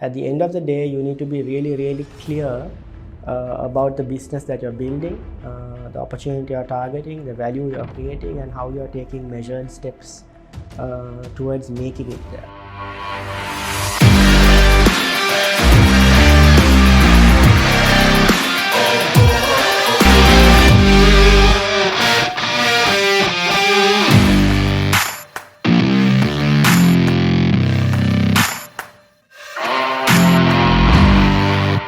At the end of the day, you need to be really, really clear about the business that you're building, the opportunity you're targeting, the value you're creating, and how you're taking measured steps towards making it there.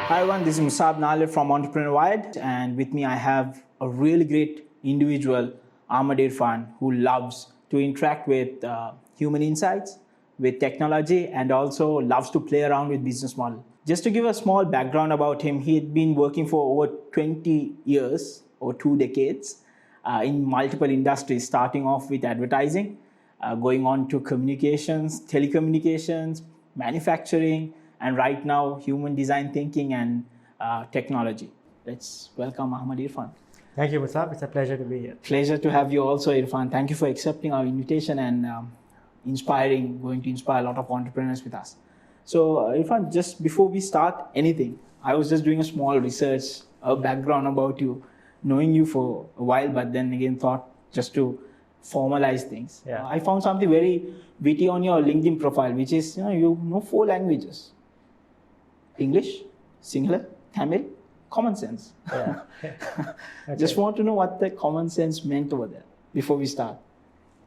Hi everyone, this is Musab Nalir from Entrepreneur Wired, and with me I have a really great individual, Ahmad Irfan, who loves to interact with human insights, with technology, and also loves to play around with business model. Just to give a small background about him, he had been working for over 20 years or 2 decades in multiple industries, starting off with advertising, going on to communications, telecommunications, manufacturing, and right now human design thinking and technology. Let's welcome Ahmad Irfan. Thank you, Musab. It's a pleasure to be here. Pleasure to have you also, Irfan. Thank you for accepting our invitation and going to inspire a lot of entrepreneurs with us. So, Irfan, just before we start anything, I was just doing a small research, a background about you, knowing you for a while, but then again thought just to formalize things. Yeah. I found something very witty on your LinkedIn profile, which is you know 4 languages: English, Sinhala, Tamil, common sense. Yeah. Okay. Just want to know what the common sense meant over there before we start.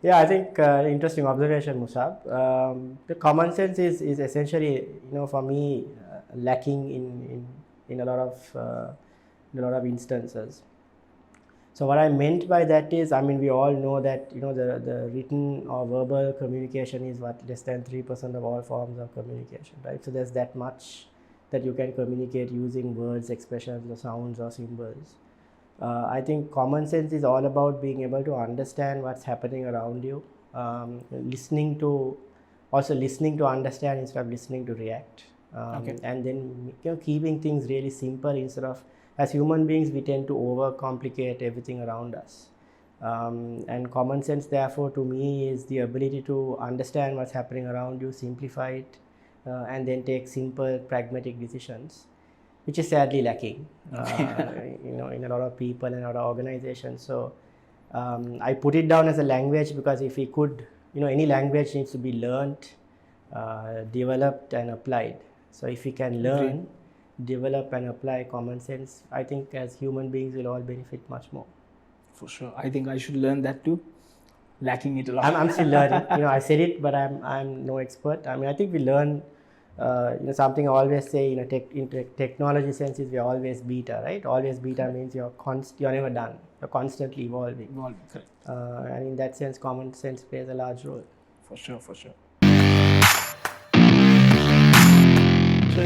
Yeah, I think interesting observation, Musab. The common sense is essentially, for me, lacking in a lot of instances. So what I meant by that is, we all know that the written or verbal communication is less than 3% of all forms of communication, right? So there's that much that you can communicate using words, expressions, or sounds, or symbols. I think common sense is all about being able to understand what's happening around you, listening to understand instead of listening to react, Okay. and then keeping things really simple instead of, as human beings, we tend to overcomplicate everything around us. And common sense, therefore, to me, is the ability to understand what's happening around you, simplify it, and then take simple, pragmatic decisions, which is sadly lacking, in a lot of people and a lot of organizations. So I put it down as a language because if we could, any language needs to be learned, developed, and applied. So if we can learn, develop, and apply common sense, I think as human beings we'll all benefit much more. For sure. I think I should learn that too. Lacking it a lot. I'm still learning. I said it, but I'm no expert. I think we learn. Something I always say, in technology senses, we're always beta, right? Always beta means you're never done. You're constantly evolving. Correct. And in that sense, common sense plays a large role. For sure. So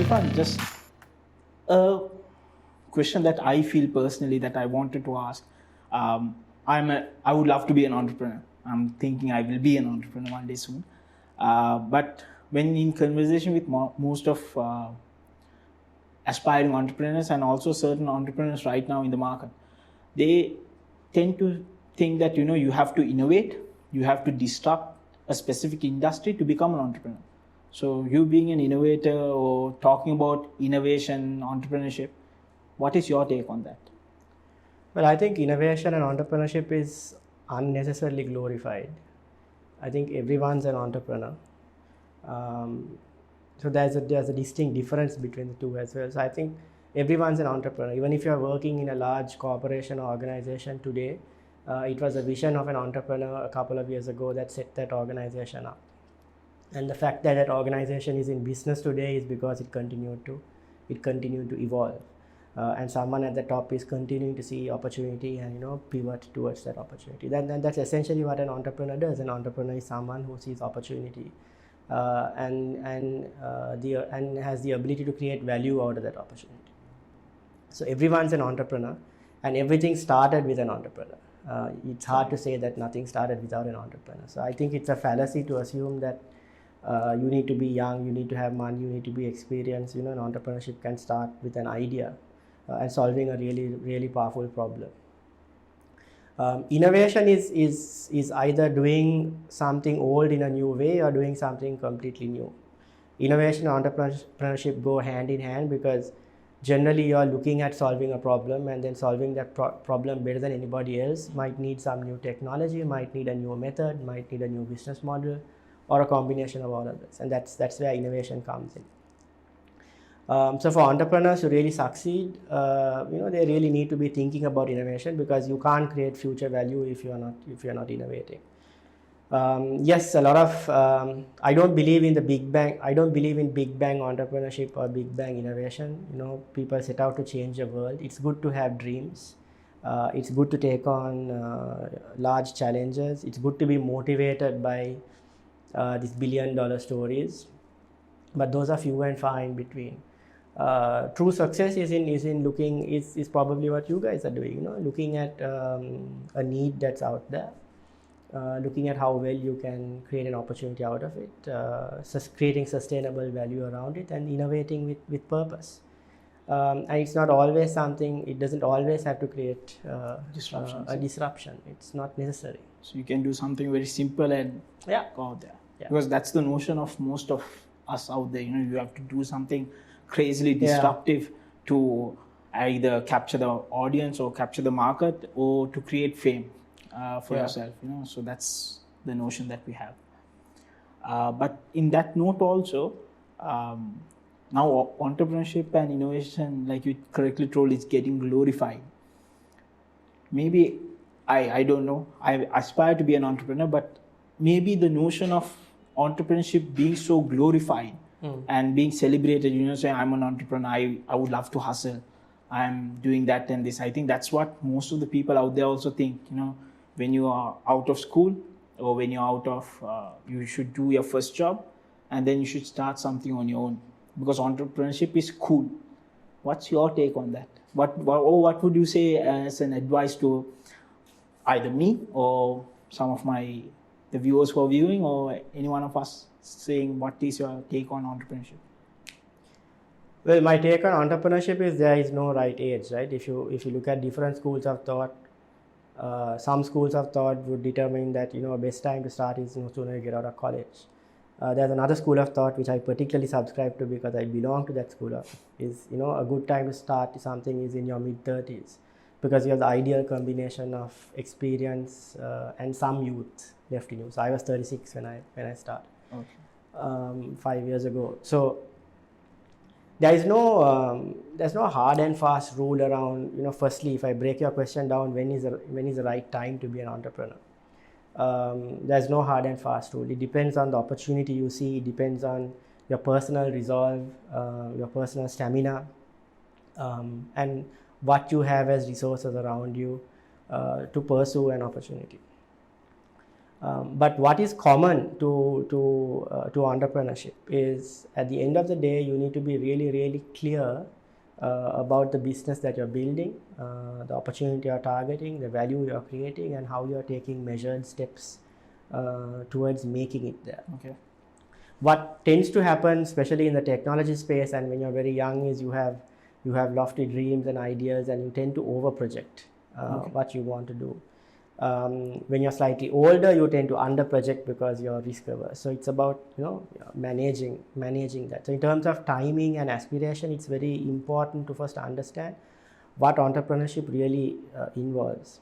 Irfan, just a question that I feel personally that I wanted to ask. I would love to be an entrepreneur. I'm thinking I will be an entrepreneur one day soon. But when in conversation with most of aspiring entrepreneurs and also certain entrepreneurs right now in the market, they tend to think that you have to innovate, you have to disrupt a specific industry to become an entrepreneur. So you being an innovator or talking about innovation, entrepreneurship, what is your take on that? Well, I think innovation and entrepreneurship is unnecessarily glorified. I think everyone's an entrepreneur. So there's a distinct difference between the two as well. So I think everyone's an entrepreneur. Even if you're working in a large corporation or organization today, it was a vision of an entrepreneur a couple of years ago that set that organization up. And the fact that organization is in business today is because it continued to evolve. And someone at the top is continuing to see opportunity and pivot towards that opportunity. Then that's essentially what an entrepreneur does. An entrepreneur is someone who sees opportunity and has the ability to create value out of that opportunity. So everyone's an entrepreneur, and everything started with an entrepreneur. It's hard to say that nothing started without an entrepreneur. So I think it's a fallacy to assume that you need to be young, you need to have money, you need to be experienced. An entrepreneurship can start with an idea and solving a really, really powerful problem. Innovation is either doing something old in a new way or doing something completely new. innovation and entrepreneurship go hand in hand, because generally you are looking at solving a problem, and then solving that problem better than anybody else might need some new technology, might need a new method, might need a new business model, or a combination of all of this, and that's where innovation comes in. So for entrepreneurs to really succeed, they really need to be thinking about innovation, because you can't create future value if you're not innovating. Yes, a lot of I don't believe in the big bang. I don't believe in big bang entrepreneurship or big bang innovation. People set out to change the world. It's good to have dreams. It's good to take on large challenges. It's good to be motivated by these billion-dollar stories, but those are few and far in between. True success is probably what you guys are doing. Looking at a need that's out there. Looking at how well you can create an opportunity out of it, creating sustainable value around it, and innovating with purpose. And it's not always something, it doesn't always have to create a disruption. It's not necessary. So you can do something very simple and go out there. Yeah. Because that's the notion of most of us out there. You have to do something crazily disruptive to either capture the audience or capture the market, or to create fame for yourself. So that's the notion that we have. But in that note also, now entrepreneurship and innovation, like you correctly told, is getting glorified. Maybe I don't know, I aspire to be an entrepreneur, but maybe the notion of entrepreneurship being so glorified and being celebrated, saying I'm an entrepreneur, I would love to hustle, I'm doing that and this. I think that's what most of the people out there also think. When you are out of school, or when you're out of, you should do your first job, and then you should start something on your own, because entrepreneurship is cool. What's your take on that? What would you say as an advice to either me or some of the viewers who are viewing, or any one of us, saying what is your take on entrepreneurship? Well, my take on entrepreneurship is there is no right age, right? If you look at different schools of thought, some schools of thought would determine that best time to start is sooner you get out of college. There's another school of thought which I particularly subscribe to, because I belong to that school of, is a good time to start something is in your mid-30s, because you have the ideal combination of experience and some youth left in you. So I was 36 when I started. Okay. 5 years ago. So there's no hard and fast rule around. Firstly, if I break your question down, when is the right time to be an entrepreneur? There's no hard and fast rule. It depends on the opportunity you see. It depends on your personal resolve, your personal stamina, and what you have as resources around you to pursue an opportunity. But what is common to entrepreneurship is, at the end of the day, you need to be really, really clear about the business that you're building, the opportunity you're targeting, the value you're creating, and how you're taking measured steps towards making it there. Okay. What tends to happen, especially in the technology space and when you're very young, is you have lofty dreams and ideas, and you tend to over-project what you want to do. When you're slightly older, you tend to under-project because you're risk-averse. So it's about managing that. So in terms of timing and aspiration, it's very important to first understand what entrepreneurship really involves.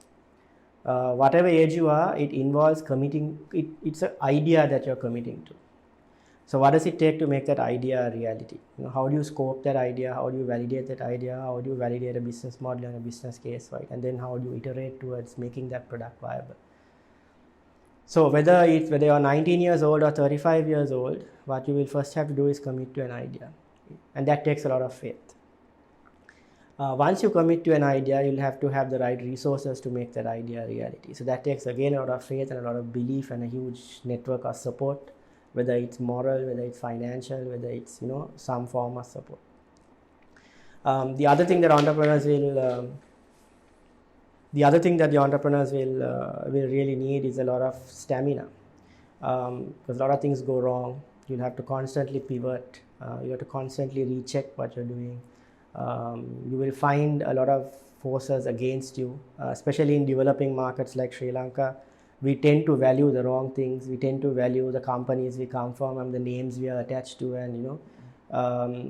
Whatever age you are, it involves committing. It's an idea that you're committing to. So what does it take to make that idea a reality? How do you scope that idea? How do you validate that idea? How do you validate a business model and a business case, right? And then how do you iterate towards making that product viable? So whether you're 19 years old or 35 years old, what you will first have to do is commit to an idea. And that takes a lot of faith. Once you commit to an idea, you'll have to have the right resources to make that idea a reality. So that takes, again, a lot of faith and a lot of belief and a huge network of support, whether it's moral, whether it's financial, whether it's some form of support. The other thing that the entrepreneurs will really need is a lot of stamina, because a lot of things go wrong. You'll have to constantly pivot. You have to constantly recheck what you're doing. You will find a lot of forces against you, especially in developing markets like Sri Lanka. we tend to value the wrong things. We tend to value the companies we come from and the names we are attached to, and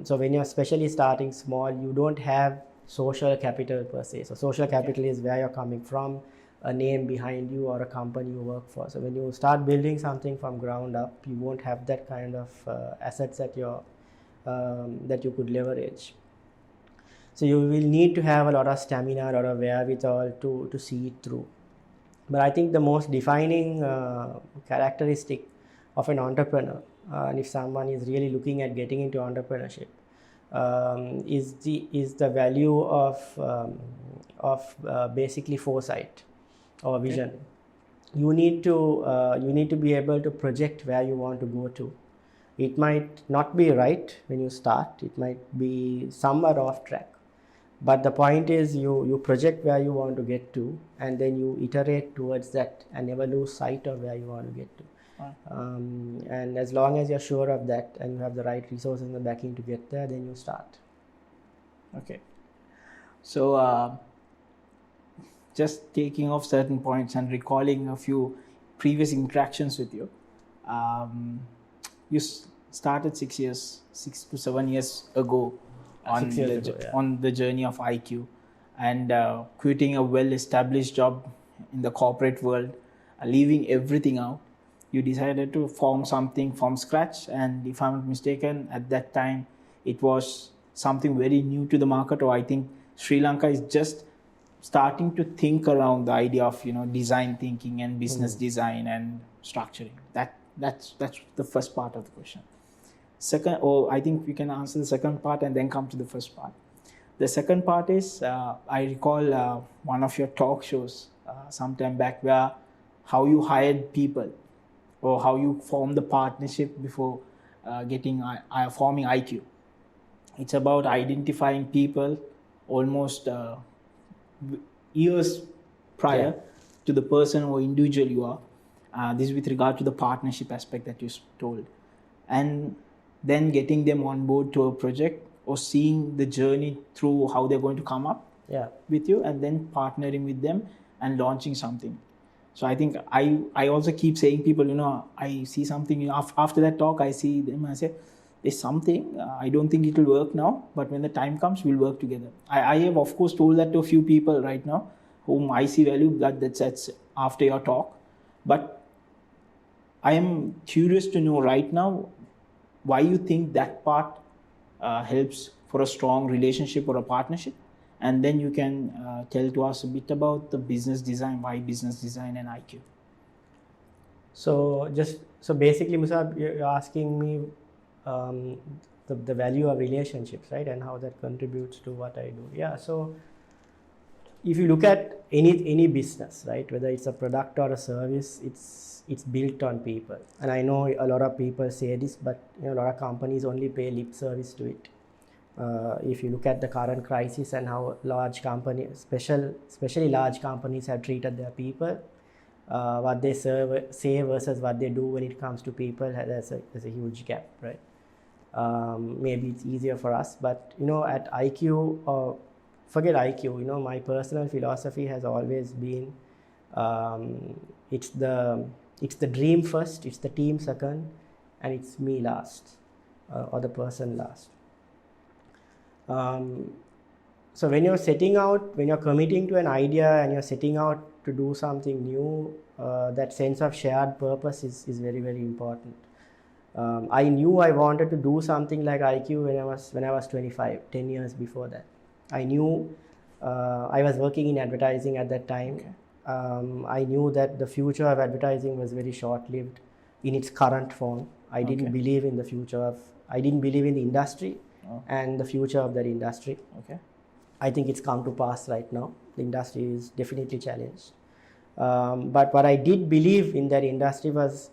so when you're especially starting small, you don't have social capital per se. So social capital is where you're coming from, a name behind you or a company you work for. So when you start building something from ground up, you won't have that kind of assets that you could leverage. So you will need to have a lot of stamina, a lot of wherewithal to see it through. But I think the most defining characteristic of an entrepreneur, and if someone is really looking at getting into entrepreneurship, is the value of basically foresight or vision. You need to be able to project where you want to go to. It might not be right when you start. It might be somewhat off track. But the point is you project where you want to get to, and then you iterate towards that and never lose sight of where you want to get to. And as long as you're sure of that and you have the right resources in the backing to get there, then you start. Okay. So just taking off certain points and recalling a few previous interactions with you. You started 6 to 7 years ago on the journey of IQ, and quitting a well-established job in the corporate world, leaving everything out. You decided to form something from scratch, and if I'm not mistaken, at that time it was something very new to the market, or I think Sri Lanka is just starting to think around the idea of design thinking and business design and structuring. That's the first part of the question. Second, I think we can answer the second part and then come to the first part. The second part is, I recall one of your talk shows sometime back, where how you hired people, or how you formed the partnership before forming IQ. It's about identifying people almost years prior to the person or individual you are. This is with regard to the partnership aspect that you told. And then getting them on board to a project, or seeing the journey through how they're going to come up with you, and then partnering with them and launching something. So I think I also keep saying people, I see something, after that talk, I see them, I say, there's something, I don't think it will work now, but when the time comes, we'll work together. I have, of course, told that to a few people right now, whom I see value, that's after your talk. But I am curious to know right now, why you think that part helps for a strong relationship or a partnership, and then you can tell to us a bit about the business design, why business design and IQ. So basically, Musab, you're asking me the value of relationships, right, and how that contributes to what I do. Yeah. So if you look at any business, right, whether it's a product or a service, it's built on people. And I know a lot of people say this, but a lot of companies only pay lip service to it. If you look at the current crisis and how large companies, especially large companies, have treated their people, what they say versus what they do when it comes to people, there's a huge gap, right? Maybe it's easier for us, but at IQ, forget IQ, my personal philosophy has always been, it's the dream first, it's the team second, and it's me last, or the person last. So when you're committing to an idea and you're setting out to do something new, that sense of shared purpose is very, very important. I knew I wanted to do something like IQ when I was 25, 10 years before that. I knew I was working in advertising at that time. Okay. I knew that the future of advertising was very short-lived in its current form. I didn't believe in the industry and the future of that industry. Okay. I think it's come to pass right now. The industry is definitely challenged. But what I did believe in that industry was,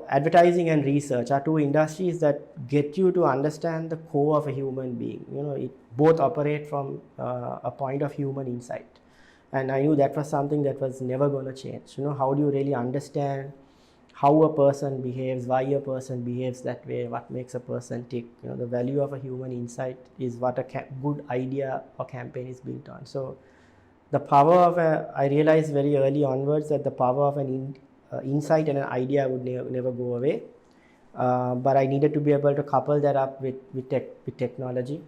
advertising and research are two industries that get you to understand the core of a human being. It both operate from a point of human insight. And I knew that was something that was never going to change. How do you really understand how a person behaves, why a person behaves that way, what makes a person tick? The value of a human insight is what a good idea or campaign is built on. So the power of I realized very early onwards that the power of an insight and an idea would never go away. But I needed to be able to couple that up with technology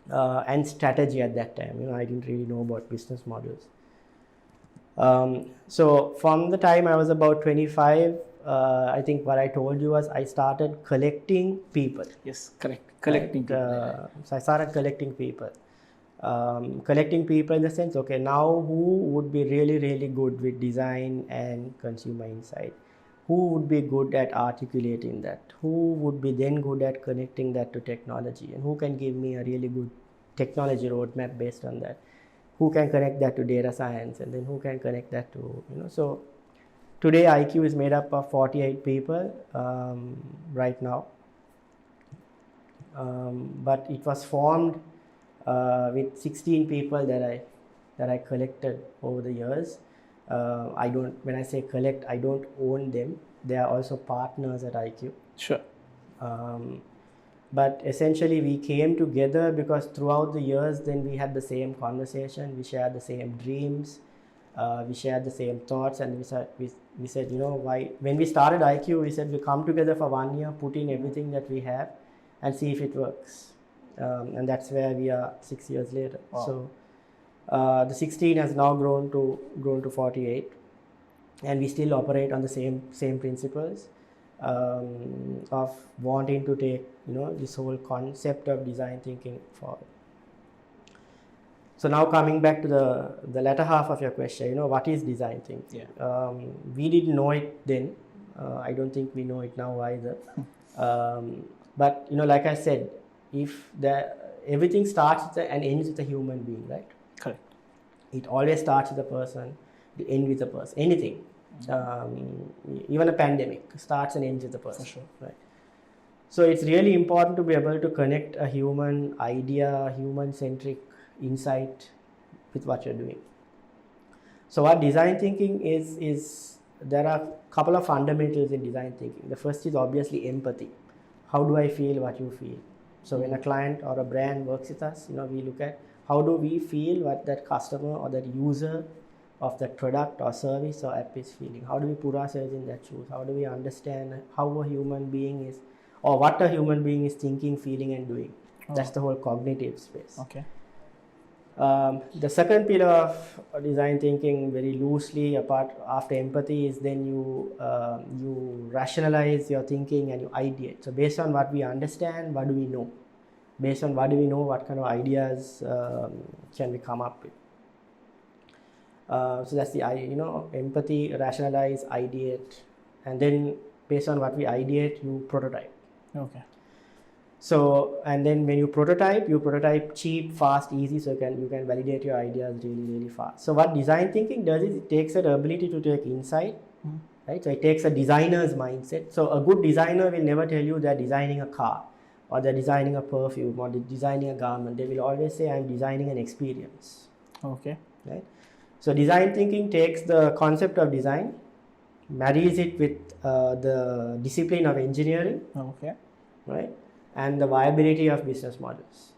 and strategy at that time. You know, I didn't really know about business models. So from the time I was about 25, I think what I told you was I started collecting people. Yes, correct. Collecting people. So I started collecting people. Collecting people in the sense, okay, now who would be really, really good with design and consumer insight? Who would be good at articulating that? Who would be then good at connecting that to technology? And who can give me a really good technology roadmap based on that? Who can connect that to data science? And then who can connect that to, you know, so today IQ is made up of 48 people right now. But it was formed with 16 people that I collected over the years. When I say collect, I don't own them. They are also partners at IQ. Sure. But essentially we came together because throughout the years then we had the same conversation, we shared the same dreams, we shared the same thoughts, and we said, you know, why when we started IQ, we said we come together for 1 year, put in everything that we have and see if it works. And that's where we are 6 years later. Wow. So the 16 has now grown to 48, and we still operate on the same principles of wanting to take, you know, this whole concept of design thinking forward. So now coming back to the latter half of your question, you know, what is design thinking? Yeah. We didn't know it then. I don't think we know it now either. But you know, like I said, if everything starts with and ends with a human being, right? Correct. It always starts with a person, it ends with a person. Anything, even a pandemic starts and ends with a person. For sure. Right? So it's really important to be able to connect a human idea, human-centric insight with what you're doing. So what design thinking is there are a couple of fundamentals in design thinking. The first is obviously empathy. How do I feel what you feel? So when a client or a brand works with us, you know, we look at how do we feel what that customer or that user of that product or service or app is feeling. How do we put ourselves in that shoes? How do we understand how a human being is, or what a human being is thinking, feeling and doing? That's the whole cognitive space. Okay. The second pillar of design thinking, very loosely apart after empathy, is then you rationalize your thinking and you ideate. So based on what we understand, what do we know? Based on what do we know, what kind of ideas can we come up with? So that's the, you know, empathy, rationalize, ideate, and then based on what we ideate, you prototype. Okay. So, and then when you prototype cheap, fast, easy, so you can validate your ideas really, really fast. So what design thinking does is it takes the ability to take insight, right? So it takes a designer's mindset. So a good designer will never tell you they're designing a car or they're designing a perfume or they're designing a garment. They will always say, I'm designing an experience. Okay. Right? So design thinking takes the concept of design, marries it with the discipline of engineering. Okay. Right? And the viability of business models,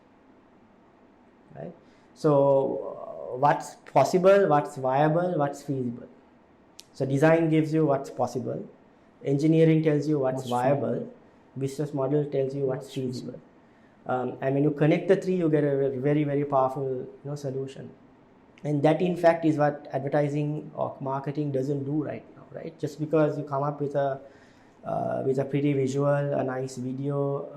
right? So what's possible, what's viable, what's feasible. So design gives you what's possible, engineering tells you what's viable, business model tells you what's feasible. And when you connect the three, you get a very, very powerful, you know, solution. And that in fact is what advertising or marketing doesn't do right now, right? Just because you come up with a pretty visual, a nice video,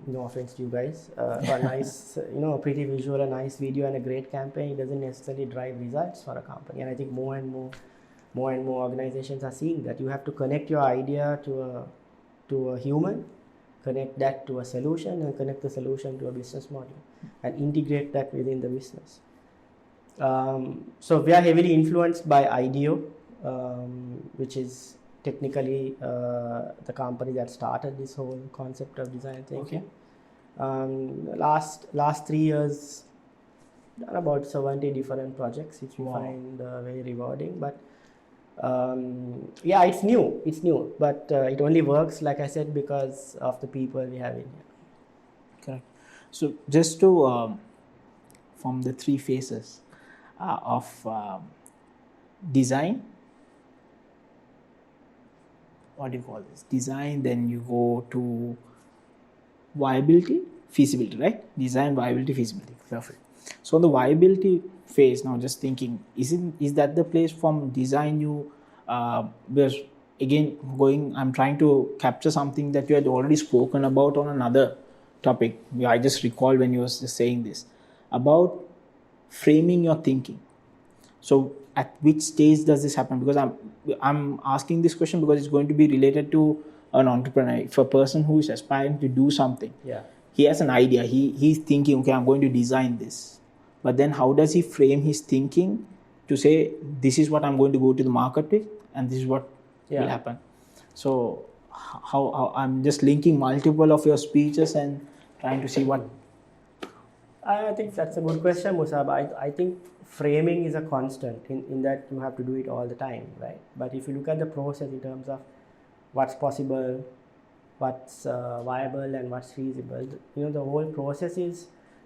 no offense to you guys, a nice, you know, a pretty visual, a nice video and a great campaign, it doesn't necessarily drive results for a company. And I think more and more organizations are seeing that you have to connect your idea to a human, connect that to a solution, and connect the solution to a business model and integrate that within the business. So we are heavily influenced by IDEO, which is technically the company that started this whole concept of design thinking. Okay. Last 3 years, done about 70 different projects, which we find very rewarding. But yeah, it's new, but it only works, like I said, because of the people we have in here. Correct. So just to from the three phases, of design. What do you call this? Design, then you go to viability, feasibility, right? Design, viability, feasibility. Perfect. So on the viability phase, now just thinking, is that the place from design you, because again, I'm trying to capture something that you had already spoken about on another topic. I just recalled when you was just saying this, about framing your thinking. So at which stage does this happen? Because I'm asking this question because it's going to be related to an entrepreneur. If a person who is aspiring to do something, Yeah. he has an idea, he's thinking, okay, I'm going to design this. But then how does he frame his thinking to say, this is what I'm going to go to the market with, and this is what will happen? So how I'm just linking multiple of your speeches and trying to see what. I think that's a good question, Musab. I think framing is a constant in that you have to do it all the time, right? But if you look at the process in terms of what's possible, what's viable, and what's feasible, the whole process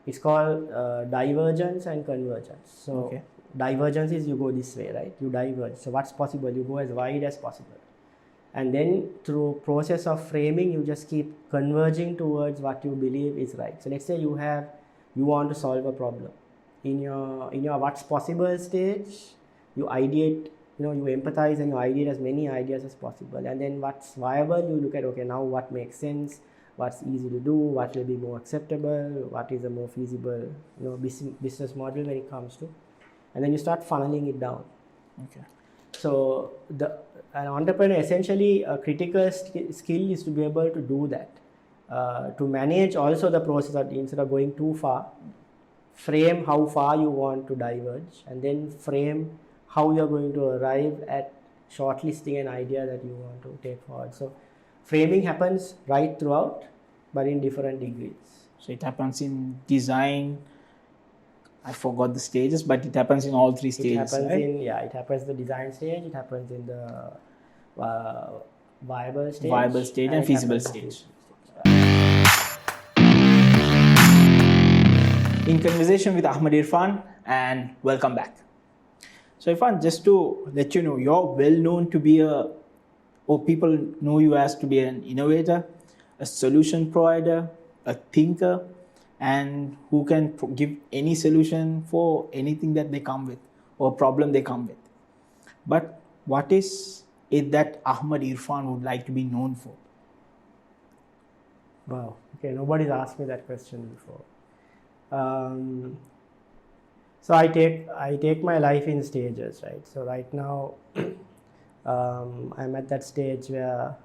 it's called divergence and convergence. So divergence is you go this way, right? You diverge. So what's possible? You go as wide as possible. And then through process of framing, you just keep converging towards what you believe is right. So let's say you want to solve a problem. In your what's possible stage, you ideate, you empathize and you ideate as many ideas as possible. And then what's viable, you look at, okay, now what makes sense, what's easy to do, what will be more acceptable, what is a more feasible, business model when it comes to, and then you start funneling it down. Okay. So an entrepreneur, essentially a critical skill is to be able to do that. To manage also the process of, instead of going too far, frame how far you want to diverge, and then frame how you're going to arrive at shortlisting an idea that you want to take forward. So framing happens right throughout, but in different degrees. So it happens in design, I forgot the stages, but it happens in all three stages. It happens it happens in the design stage, it happens in the viable stage, and feasible stage. In conversation with Ahmad Irfan, and welcome back. So Irfan, just to let you know, you're well known to be people know you as to be an innovator, a solution provider, a thinker, and who can give any solution for anything that they come with or problem they come with. But what is it that Ahmad Irfan would like to be known for? Wow. Okay, nobody's asked me that question before. So I take my life in stages, right? So right now, I'm at that stage where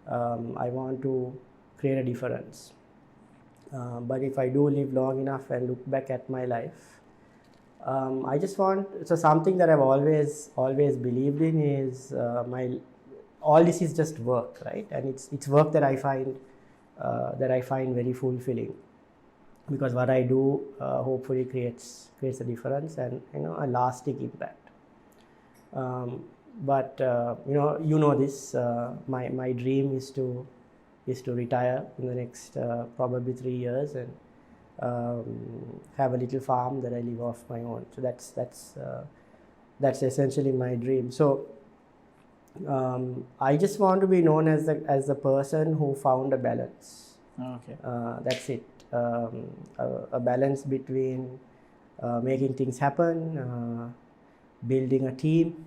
I want to create a difference. But if I do live long enough and look back at my life, I just want, so something that I've always believed in is all this is just work, right? And it's work that I find very fulfilling, because what I do hopefully creates a difference and a lasting impact. But this, my dream is to retire in the next probably 3 years and have a little farm that I live off my own. So that's essentially my dream. So I just want to be known as the person who found a balance. Okay. That's it. A balance between making things happen, building a team,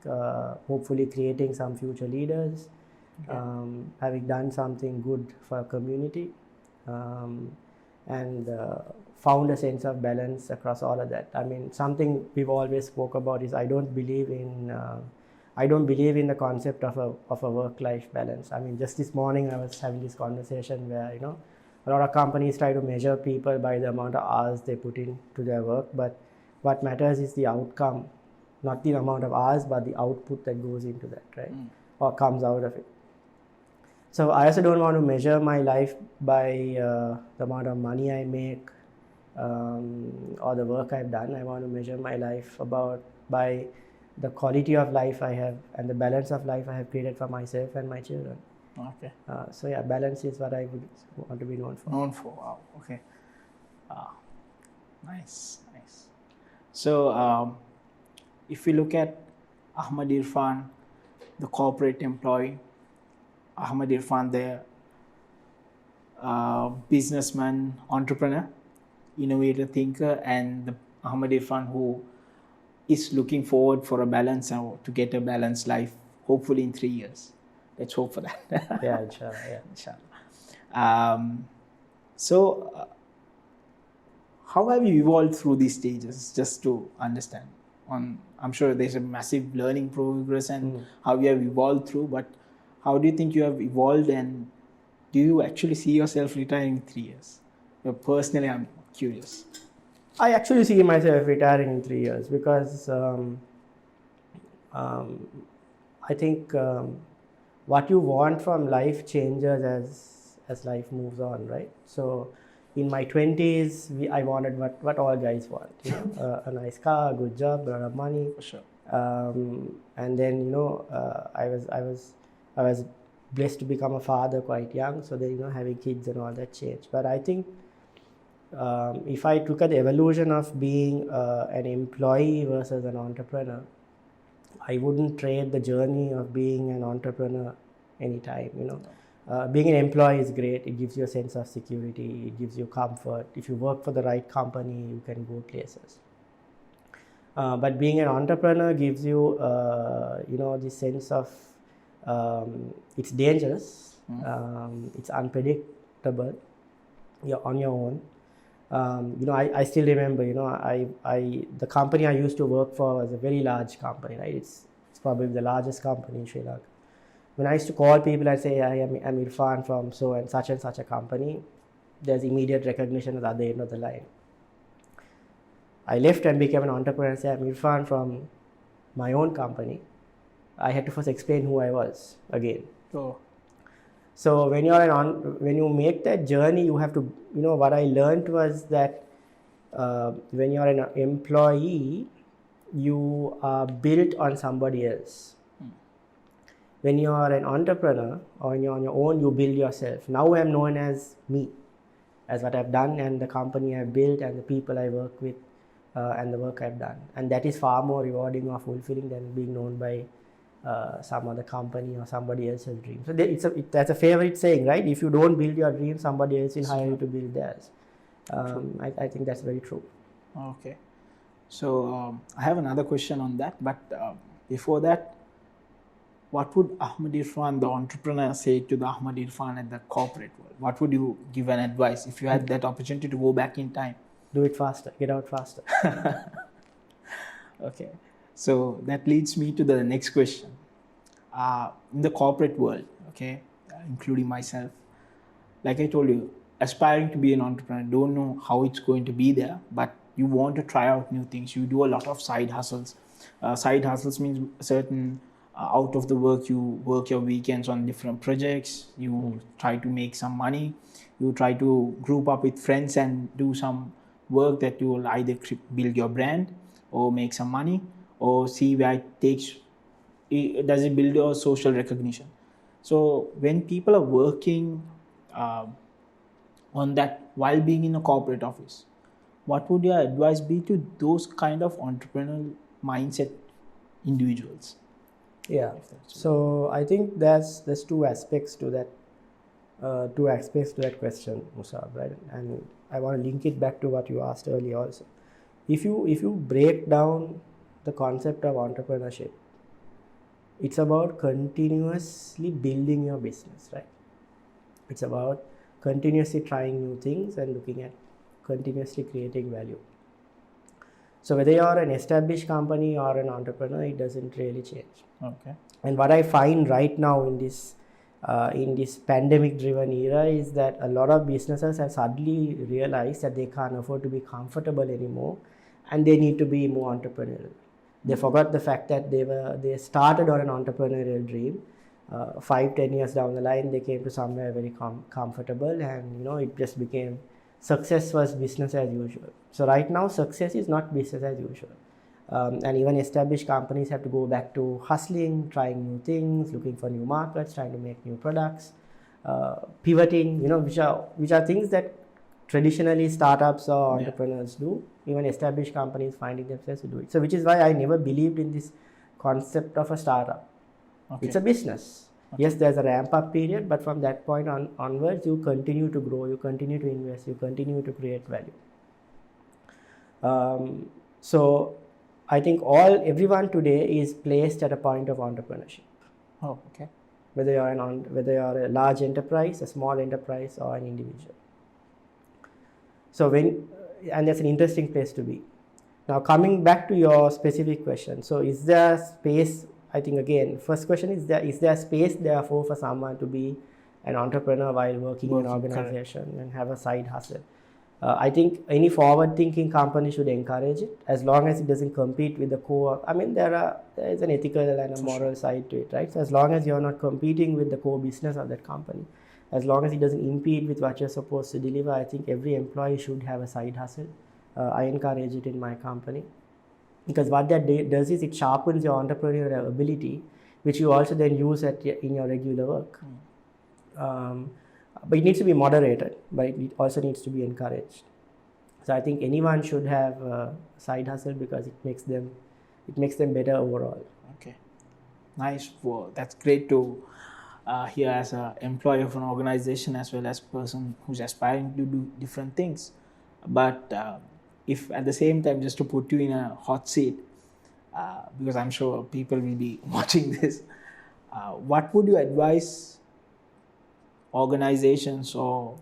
hopefully creating some future leaders, having done something good for a community, and found a sense of balance across all of that. I mean, something we've always spoke about is I don't believe in the concept of a work-life balance. I mean, just this morning I was having this conversation where a lot of companies try to measure people by the amount of hours they put into their work, but what matters is the outcome, not the amount of hours, but the output that goes into that, right? Or comes out of it. So I also don't want to measure my life by the amount of money I make or the work I've done. I want to measure my life by the quality of life I have and the balance of life I have created for myself and my children. Okay. So yeah, balance is what I would want to be known for. Wow. Okay. Nice. So, if we look at Ahmad Irfan, the corporate employee, Ahmad Irfan, the businessman, entrepreneur, innovator, thinker, and the Ahmad Irfan who is looking forward for a balance or to get a balanced life, hopefully in 3 years. Let's hope for that. Yeah, inshallah. Yeah. Inshallah. So, how have you evolved through these stages, just to understand? I'm sure there's a massive learning progress and how you have evolved through, but how do you think you have evolved, and do you actually see yourself retiring in 3 years? Personally, I'm curious. I actually see myself retiring in 3 years because I think what you want from life changes as life moves on, right? So in my 20s, I wanted what all guys want, you know, a nice car, a good job, a lot of money. For sure. And then, you know, I was blessed to become a father quite young, so then, you know, having kids and all that changed. But I think if I look at the evolution of being an employee versus an entrepreneur, I wouldn't trade the journey of being an entrepreneur anytime, you know. Being an employee is great. It gives you a sense of security. It gives you comfort. If you work for the right company, you can go places. But being an entrepreneur gives you, you know, this sense of it's dangerous. It's unpredictable. You're on your own. You know, I still remember, you know, the company I used to work for was a very large company, right? It's probably the largest company in Sri Lanka. When I used to call people and say, I'm Irfan from so and such a company, there's immediate recognition at the other end of the line. I left and became an entrepreneur and said, I'm Irfan from my own company. I had to first explain who I was again. Oh. So when you make that journey, you have to, you know, what I learned was that when you're an employee, you are built on somebody else. When you are an entrepreneur or when you're on your own, you build yourself. Now I'm known as me, as what I've done and the company I've built and the people I work with and the work I've done. And that is far more rewarding or fulfilling than being known by some other company or somebody else's dream. So that's a favorite saying, right? If you don't build your dream, somebody else will hire you to build theirs. I think that's very true. Okay. So I have another question on that, but before that, what would Ahmad Irfan, the entrepreneur, say to the Ahmad Irfan at the corporate world? What would you give an advice if you had that opportunity to go back in time? Do it faster. Get out faster. Okay. So that leads me to the next question. In the corporate world, okay, including myself, like I told you, aspiring to be an entrepreneur, don't know how it's going to be there, but you want to try out new things. You do a lot of side hustles. Side hustles means certain out of the work, you work your weekends on different projects. You try to make some money. You try to group up with friends and do some work that you will either build your brand or make some money, or see where it takes. Does it build your social recognition? So when people are working on that while being in a corporate office, what would your advice be to those kind of entrepreneurial mindset individuals? Yeah. So I think there's two aspects to that. Question, Musab, right? And I want to link it back to what you asked earlier also. If you break down the concept of entrepreneurship, it's about continuously building your business, right? It's about continuously trying new things and looking at continuously creating value. So whether you're an established company or an entrepreneur, it doesn't really change. Okay. And what I find right now in this pandemic-driven era is that a lot of businesses have suddenly realized that they can't afford to be comfortable anymore, and they need to be more entrepreneurial. They forgot the fact that they started on an entrepreneurial dream. 5-10 years down the line, they came to somewhere very comfortable, and it just became success was business as usual. So right now, success is not business as usual. And even established companies have to go back to hustling, trying new things, looking for new markets, trying to make new products, pivoting, which are things that traditionally startups or entrepreneurs do. Even established companies finding themselves to do it. So which is why I never believed in this concept of a startup. It's a business. Yes, there's a ramp up period, but from that point onwards, you continue to grow, you continue to invest, you continue to create value. So I think everyone today is placed at a point of entrepreneurship. Oh, okay. Whether you're a large enterprise, a small enterprise, or an individual. So and that's an interesting place to be. Now coming back to your specific question, so is there space? I think again, first question is there space therefore for someone to be an entrepreneur while working in an organization and have a side hustle? I think any forward-thinking company should encourage it, as long as it doesn't compete with the core. I mean, there is an ethical and a moral side to it, right? So as long as you're not competing with the core business of that company, as long as it doesn't impede with what you're supposed to deliver, I think every employee should have a side hustle. I encourage it in my company, because what that does is it sharpens your entrepreneurial ability, which you also then use in your regular work. But it needs to be moderated, but it also needs to be encouraged. So I think anyone should have a side hustle, because it makes them better overall. Okay, nice. Well, that's great to hear as an employee of an organization, as well as a person who's aspiring to do different things. But if at the same time, just to put you in a hot seat, because I'm sure people will be watching this, what would you advise organizations, or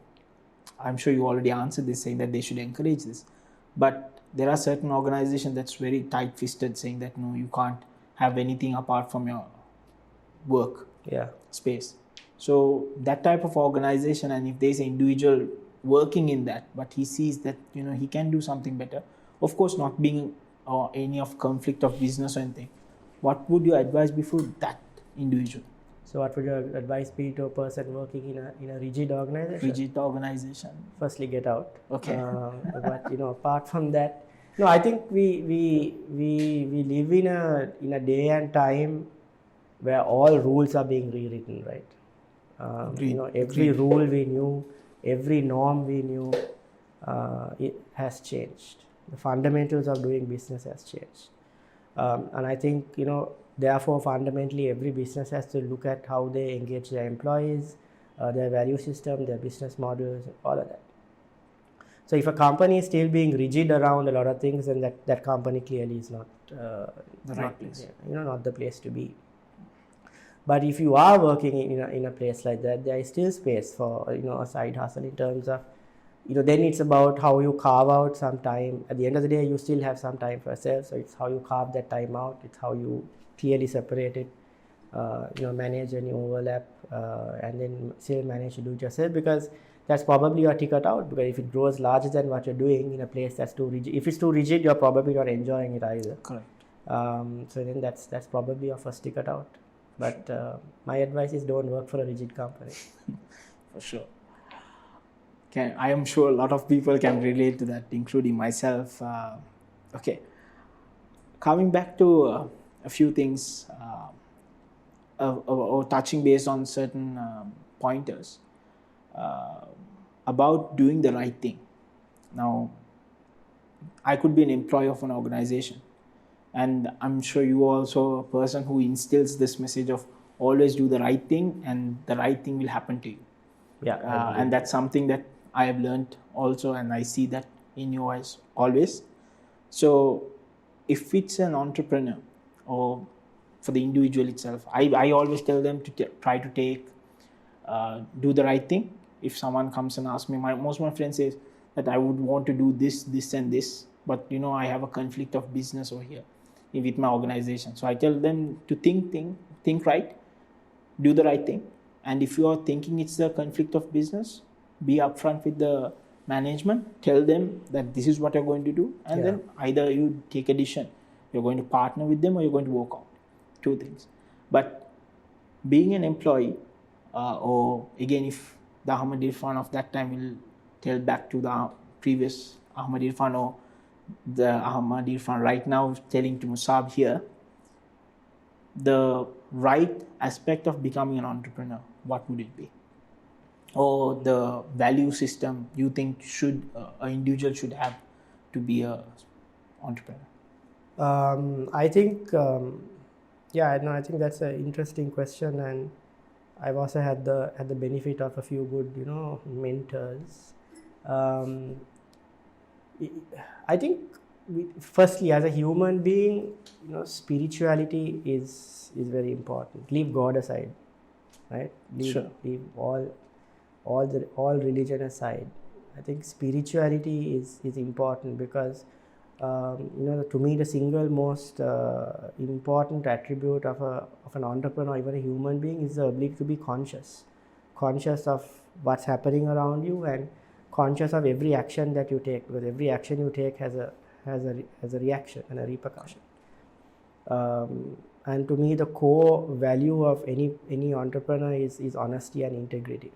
I'm sure you already answered this saying that they should encourage this, but there are certain organizations that's very tight-fisted, saying that no, you can't have anything apart from your work space. So that type of organization, and if there's an individual working in that, but he sees that he can do something better, of course not being any of conflict of business or anything, what would you advise before that individual? So what would your advice be to a person working in a rigid organization? Rigid organization. Firstly, get out. Okay. But apart from that, no, I think we live in a day and time where all rules are being rewritten, right? Every rule we knew, every norm we knew, it has changed. The fundamentals of doing business has changed, and I think therefore, fundamentally, every business has to look at how they engage their employees, their value system, their business models, all of that. So if a company is still being rigid around a lot of things, then that company clearly is not the right place. Not the place to be. But if you are working in a place like that, there is still space for a side hustle in terms of then it's about how you carve out some time. At the end of the day, you still have some time for yourself. So it's how you carve that time out. It's how you clearly separate it, manage any overlap, and then still manage to do it yourself, because that's probably your ticket out. Because if it grows larger than what you're doing in a place that's too rigid, if it's too rigid, you're probably not enjoying it either. Correct. So then that's probably your first ticket out. But my advice is don't work for a rigid company. For sure. I am sure a lot of people can relate to that, including myself. Okay. Coming back to a few things, or touching base on certain pointers about doing the right thing. Now, I could be an employee of an organization, and I'm sure you are also a person who instills this message of always do the right thing, and the right thing will happen to you. Yeah, and that's something that I have learned also, and I see that in you as always. So if it's an entrepreneur or for the individual itself, I always tell them to try to do the right thing. If someone comes and asks me, most of my friends say that I would want to do this and this, but I have a conflict of business over here with my organization. So I tell them to think right, do the right thing. And if you are thinking it's a conflict of business, be upfront with the management, tell them that this is what you're going to do, and then either you take a decision, you're going to partner with them or you're going to walk out. Two things. But being an employee, or again, if the Ahmad Irfan of that time will tell back to the previous Ahmad Irfan, or the Ahmad Irfan right now telling to Musab here, the right aspect of becoming an entrepreneur, what would it be? or the value system you think should an individual should have to be a entrepreneur? I think, yeah, no, I think that's an interesting question, and I've also had the benefit of a few good, mentors. Um, I think, firstly, as a human being, spirituality is very important. Leave God aside, right? Sure. Leave all religion aside. I think spirituality is important because to me the single most important attribute of an entrepreneur, even a human being, is the ability to be conscious of what's happening around you, and conscious of every action that you take, because every action you take has a reaction and a repercussion. And to me, the core value of any entrepreneur is honesty and integrity.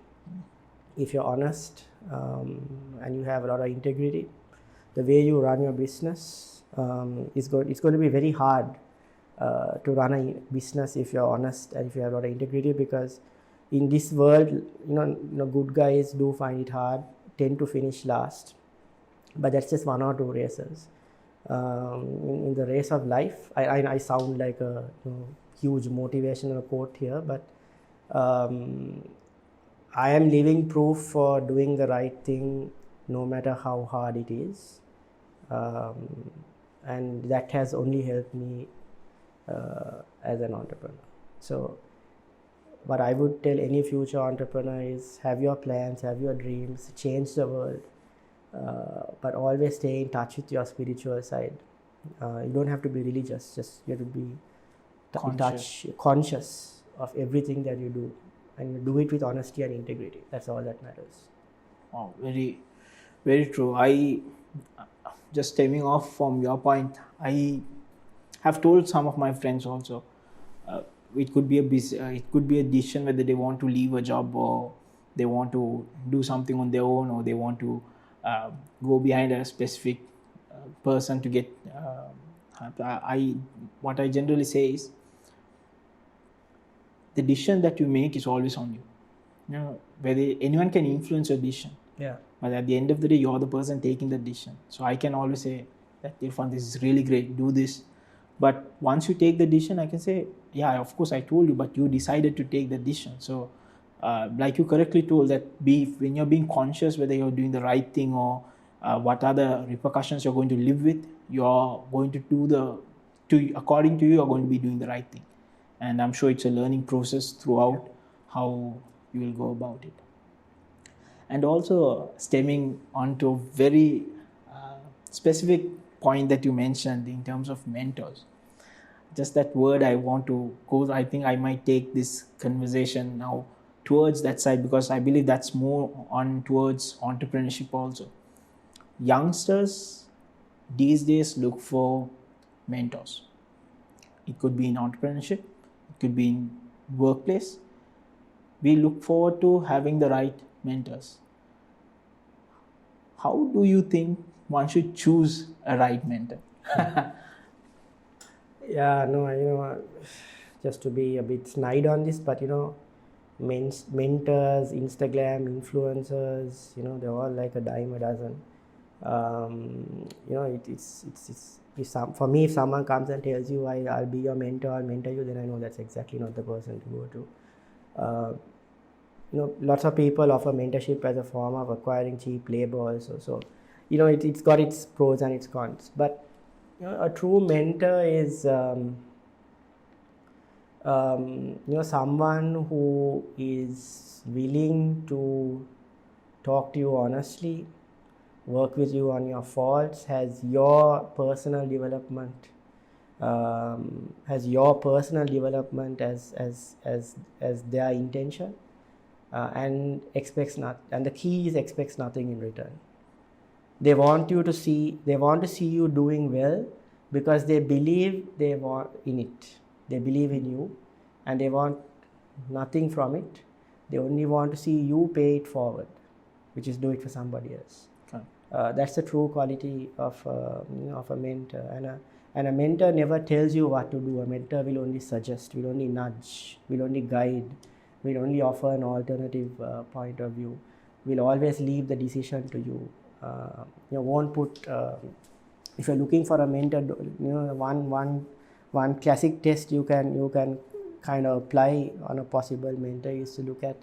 If you're honest and you have a lot of integrity, the way you run your business it's going to be very hard to run a business if you're honest and if you have a lot of integrity, because in this world, good guys do find it hard, tend to finish last, but that's just one or two races. In the race of life, I sound like a huge motivational quote here, but I am living proof for doing the right thing no matter how hard it is, and that has only helped me as an entrepreneur. So what I would tell any future entrepreneur is, have your plans, have your dreams, change the world, but always stay in touch with your spiritual side. You don't have to be religious, just you have to be conscious of everything that you do, and you do it with honesty and integrity. That's all that matters. Wow, very, very true. I just stemming off from your point, I have told some of my friends also. It could be it could be a decision whether they want to leave a job, or they want to do something on their own, or they want to go behind a specific person to get. What I generally say is, the decision that you make is always on you. Whether anyone can influence your decision. Yeah. But at the end of the day, you're the person taking the decision. So I can always say that, Irfan, this is really great, do this. But once you take the decision, I can say, yeah, of course I told you, but you decided to take the decision. So like you correctly told, that when you're being conscious whether you're doing the right thing, or what are the repercussions you're going to live with, you're going to do according to you, you're going to be doing the right thing. And I'm sure it's a learning process throughout how you will go about it. And also stemming onto a very specific point that you mentioned in terms of mentors. Just that word I want to go, I think I might take this conversation now towards that side, because I believe that's more on towards entrepreneurship also. Youngsters these days look for mentors. It could be in entrepreneurship, it could be in workplace. We look forward to having the right mentors. How do you think one should choose a right mentor? Yeah, no, just to be a bit snide on this, but mentors, Instagram influencers, they're all like a dime a dozen. It's for me, if someone comes and tells you I'll be your mentor, I'll mentor you, then I know that's exactly not the person to go to. Lots of people offer mentorship as a form of acquiring cheap labor also. So, it's got its pros and its cons. But a true mentor is someone who is willing to talk to you honestly, work with you on your faults, has your personal development as their intention, and the key is expects nothing in return. They want to see you doing well, because they believe in it. They believe in you, and they want nothing from it. They only want to see you pay it forward, which is do it for somebody else. Okay. That's the true quality of a mentor. And a mentor never tells you what to do. A mentor will only suggest, will only nudge, will only guide, We'll only offer an alternative point of view. We'll always leave the decision to you. Won't put. If you're looking for a mentor, one classic test you can kind of apply on a possible mentor is to look at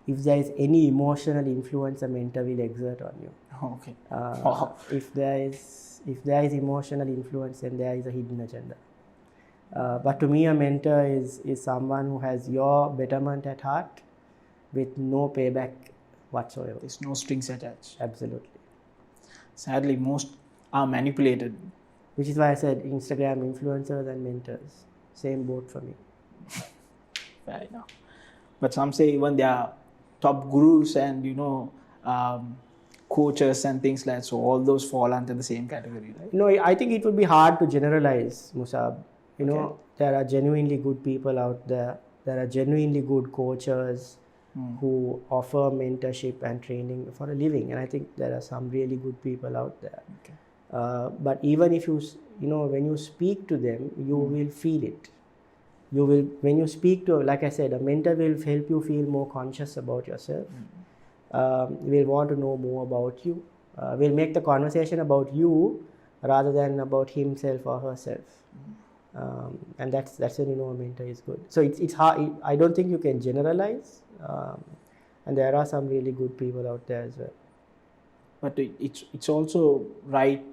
if there is any emotional influence a mentor will exert on you. Okay. If there is emotional influence, then there is a hidden agenda. But to me, a mentor is someone who has your betterment at heart with no payback whatsoever. There's no strings attached. Absolutely. Sadly, most are manipulated. Which is why I said Instagram influencers and mentors, same boat for me. Fair enough. But some say even they are top gurus and coaches and things like that. So all those fall under the same category, right? No, I think it would be hard to generalize, Musab. There are genuinely good people out there. There are genuinely good coaches who offer mentorship and training for a living, and I think there are some really good people out there. Okay. But even if when you speak to them, you will feel it. You will, when you speak to, like I said, a mentor will help you feel more conscious about yourself. Will want to know more about you. Will make the conversation about you rather than about himself or herself. And that's when a mentor is good. So it's hard. I don't think you can generalize. And there are some really good people out there as well. But it's also right.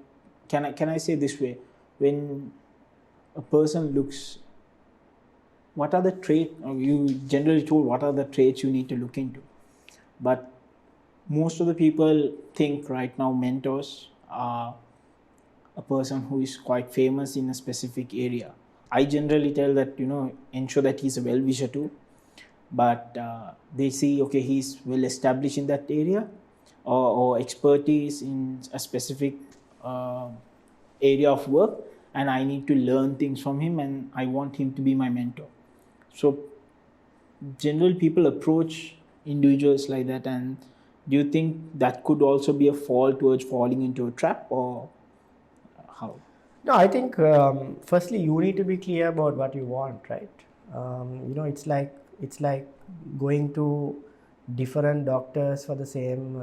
Can I say this way? When a person looks, what are the traits? You generally told what are the traits you need to look into, but most of the people think right now mentors are a person who is quite famous in a specific area. I generally tell that ensure that he's a well-wisher too, but they see okay he's well established in that area or expertise in a specific area of work, and I need to learn things from him and I want him to be my mentor. So generally people approach individuals like that, and do you think that could also be a fall towards falling into a trap, or how? No, I think firstly you need to be clear about what you want, right? It's like going to different doctors for the same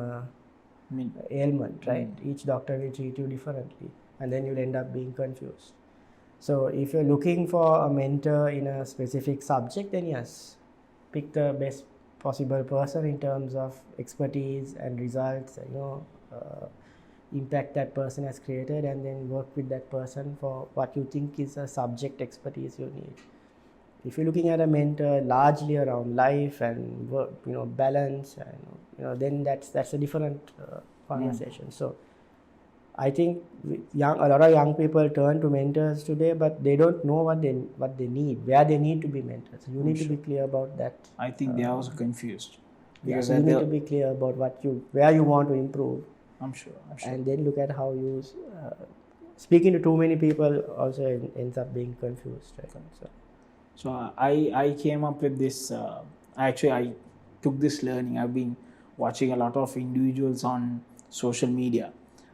ailment, right? Each doctor will treat you differently, and then you'll end up being confused. So if you're looking for a mentor in a specific subject, then yes, pick the best possible person in terms of expertise and results, impact that person has created, and then work with that person for what you think is a subject expertise you need. If you're looking at a mentor largely around life and work, balance, and then that's a different conversation. So I think a lot of young people turn to mentors today, but they don't know what they need, where they need to be mentors. So you need to be clear about that. I think they are also confused. Because you need to be clear about where you want to improve. I'm sure. And then look at how you speaking to too many people also ends up being confused, right? So I came up with this. I took this learning. I've been watching a lot of individuals on social media.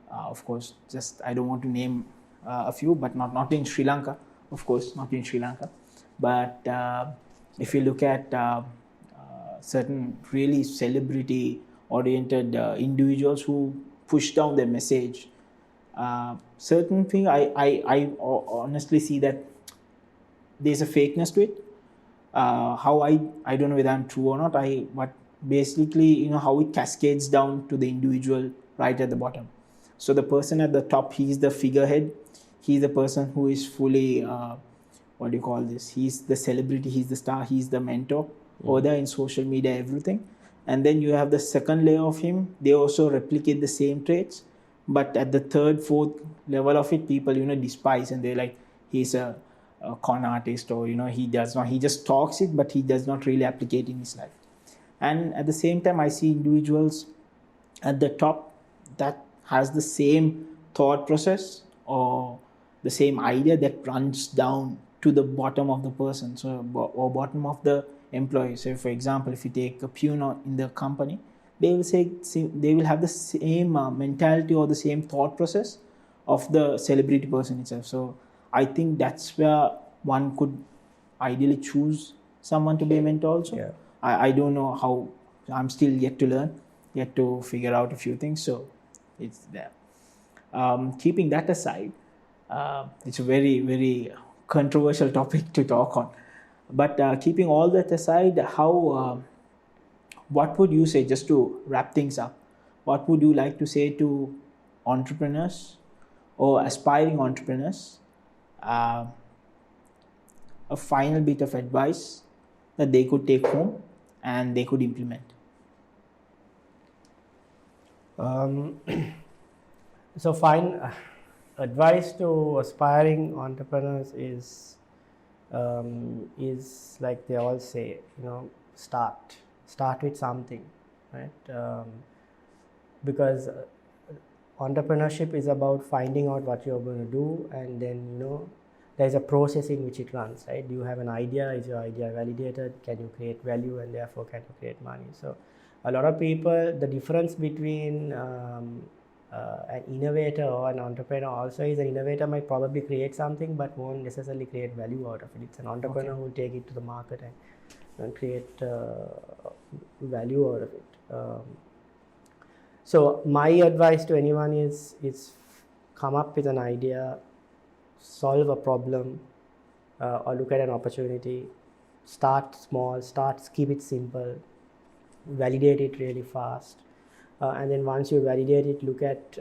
Of course, just I don't want to name a few, but not in Sri Lanka. Of course, not in Sri Lanka. But if you look at certain really celebrity-oriented individuals who push down their message, certain thing I honestly see that there's a fakeness to it. How I don't know whether I'm true or not. But basically, how it cascades down to the individual right at the bottom. So the person at the top, he's the figurehead. He's the person who is fully, he's the celebrity, he's the star, he's the mentor. Over there in social media, everything. And then you have the second layer of him. They also replicate the same traits. But at the third, fourth level of it, people, despise, and they're like, he's a con artist, or, he just talks it, but he does not really applicate in his life. And at the same time, I see individuals at the top that has the same thought process or the same idea that runs down to the bottom of the person, or bottom of the employee. So, for example, if you take a peon in the company, they will have the same mentality or the same thought process of the celebrity person itself. So, I think that's where one could ideally choose someone to be a mentor also. Yeah. I don't know how. I'm still yet to learn, yet to figure out a few things. So it's there. Keeping that aside, it's a very, very controversial topic to talk on. But keeping all that aside, what would you say, just to wrap things up, what would you like to say to entrepreneurs or aspiring entrepreneurs? A final bit of advice that they could take home and they could implement. So fine, advice to aspiring entrepreneurs is like they all say, start with something, right? Because entrepreneurship is about finding out what you're going to do, and then there's a process in which it runs, right? Do you have an idea? Is your idea validated? Can you create value, and therefore can you create money? So a lot of people, the difference between an innovator or an entrepreneur also is an innovator might probably create something but won't necessarily create value out of it. It's an entrepreneur who will take it to the market and create value out of it. So my advice to anyone is come up with an idea, solve a problem, or look at an opportunity. Start small, keep it simple, validate it really fast, and then once you validate it, look at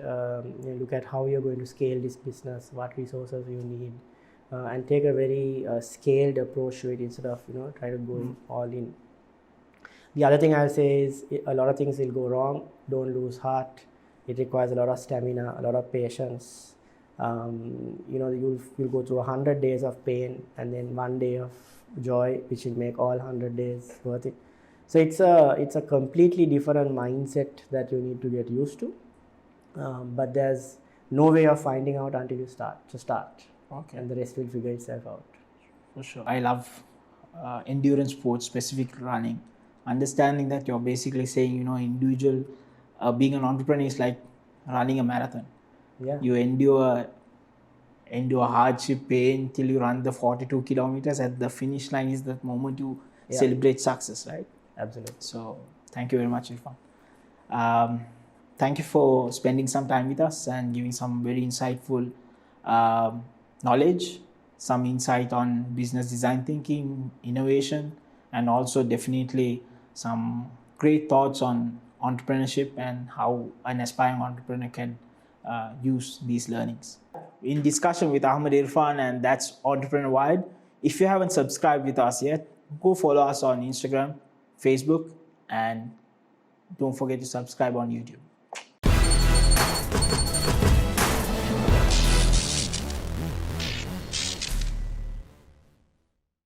how you're going to scale this business, what resources you need, and take a very scaled approach to it instead of try to go all in. The other thing I'll say is a lot of things will go wrong. Don't lose heart. It requires a lot of stamina, a lot of patience. You'll go through 100 days of pain and then 1 day of joy, which will make all 100 days worth it. So it's a completely different mindset that you need to get used to. But there's no way of finding out until you start. So start, and the rest will figure itself out. For sure. I love endurance sports, specifically running. Understanding that you're basically saying, individual, being an entrepreneur is like running a marathon. Yeah. You endure hardship, pain till you run the 42 kilometers. At the finish line is that moment you celebrate success, right? Absolutely. So thank you very much, Irfan. Thank you for spending some time with us and giving some very insightful knowledge, some insight on business design thinking, innovation, and also definitely some great thoughts on entrepreneurship and how an aspiring entrepreneur can use these learnings. In discussion with Ahmed Irfan, and that's Entrepreneur Wired. If you haven't subscribed with us yet, go follow us on Instagram, Facebook, and don't forget to subscribe on YouTube.